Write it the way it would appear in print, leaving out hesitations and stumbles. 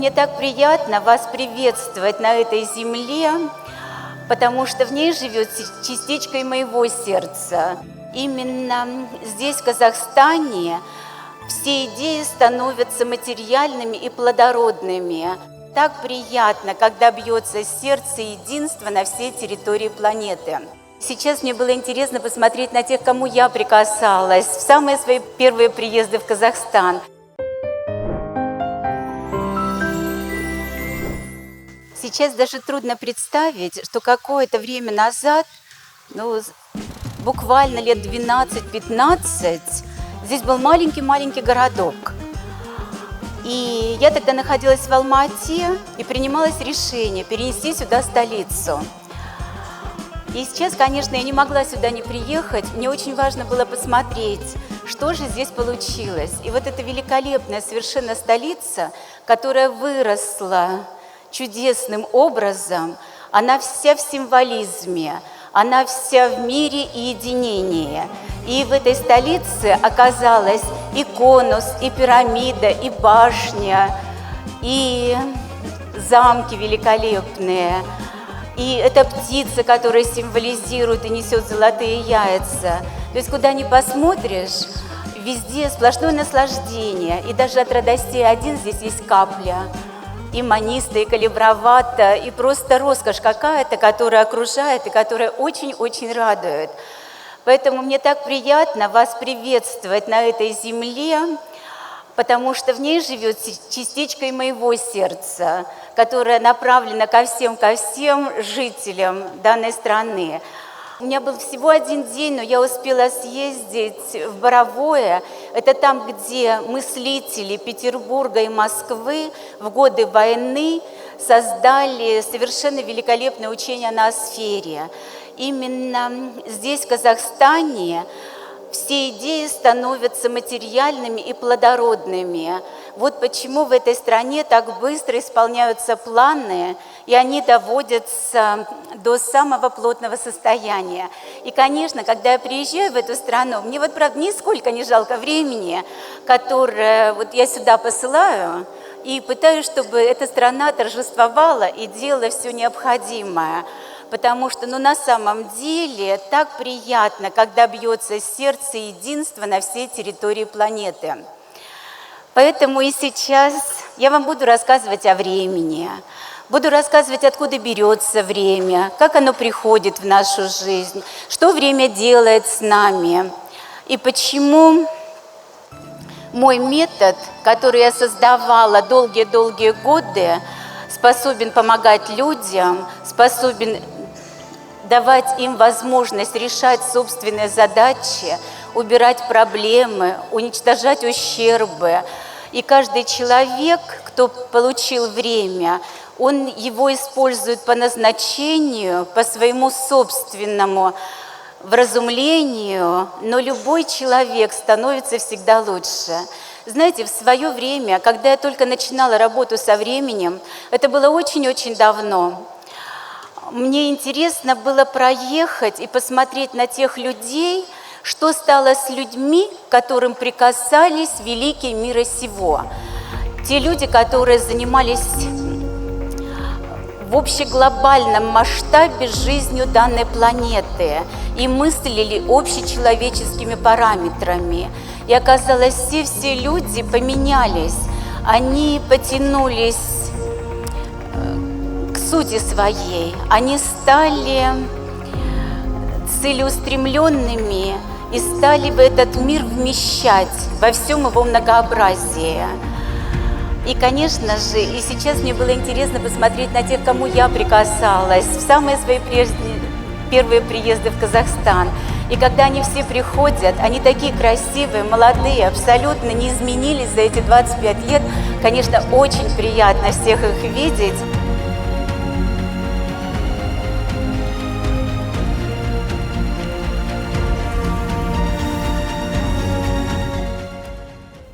мне так приятно вас приветствовать на этой земле, потому что в ней живет частичка моего сердца. Именно здесь, в Казахстане, все идеи становятся материальными и плодородными. Так приятно, когда бьется сердце единства на всей территории планеты. Сейчас мне было интересно посмотреть на тех, к кому я прикасалась в самые свои первые приезды в Казахстан. Сейчас даже трудно представить, что какое-то время назад, буквально лет 12-15, здесь был маленький-маленький городок. И я тогда находилась в Алма-Ате и принималось решение перенести сюда столицу. И сейчас, конечно, я не могла сюда не приехать. Мне очень важно было посмотреть, что же здесь получилось. И вот эта великолепная совершенно столица, которая выросла чудесным образом, она вся в символизме, она вся в мире и единении. И в этой столице оказалась и конус, и пирамида, и башня, и замки великолепные, и эта птица, которая символизирует и несет золотые яйца. То есть куда ни посмотришь, везде сплошное наслаждение. И даже от радостей один здесь есть капля. И маниста, и калибровата, и просто роскошь какая-то, которая окружает и которая очень-очень радует. Поэтому мне так приятно вас приветствовать на этой земле, потому что в ней живет частичка моего сердца, которая направлена ко всем жителям данной страны. У меня был всего один день, но я успела съездить в Боровое. Это там, где мыслители Петербурга и Москвы в годы войны создали совершенно великолепное учение о ноосфере. Именно здесь, в Казахстане, все идеи становятся материальными и плодородными. Вот почему в этой стране так быстро исполняются планы, и они доводятся до самого плотного состояния. И, конечно, когда я приезжаю в эту страну, мне правда, нисколько не жалко времени, которое я сюда посылаю, и пытаюсь, чтобы эта страна торжествовала и делала все необходимое. Потому что, на самом деле, так приятно, когда бьется сердце единства на всей территории планеты. Поэтому и сейчас я вам буду рассказывать о времени, буду рассказывать, откуда берется время, как оно приходит в нашу жизнь, что время делает с нами, и почему мой метод, который я создавала долгие-долгие годы, способен помогать людям, способен давать им возможность решать собственные задачи, убирать проблемы, уничтожать ущербы. И каждый человек, кто получил время, он его использует по назначению, по своему собственному вразумлению, но любой человек становится всегда лучше. Знаете, в свое время, когда я только начинала работу со временем, это было очень-очень давно, мне интересно было проехать и посмотреть на тех людей, что стало с людьми, к которым прикасались великие мира сего. Те люди, которые занимались в общеглобальном масштабе жизнью данной планеты и мыслили общечеловеческими параметрами. И оказалось, все люди поменялись, они потянулись к сути своей, они стали целеустремленными и стали в этот мир вмещать во всем его многообразии. И, конечно же, и сейчас мне было интересно посмотреть на тех, к кому я прикасалась в самые свои первые приезды в Казахстан. И когда они все приходят, они такие красивые, молодые, абсолютно не изменились за эти 25 лет. Конечно, очень приятно всех их видеть.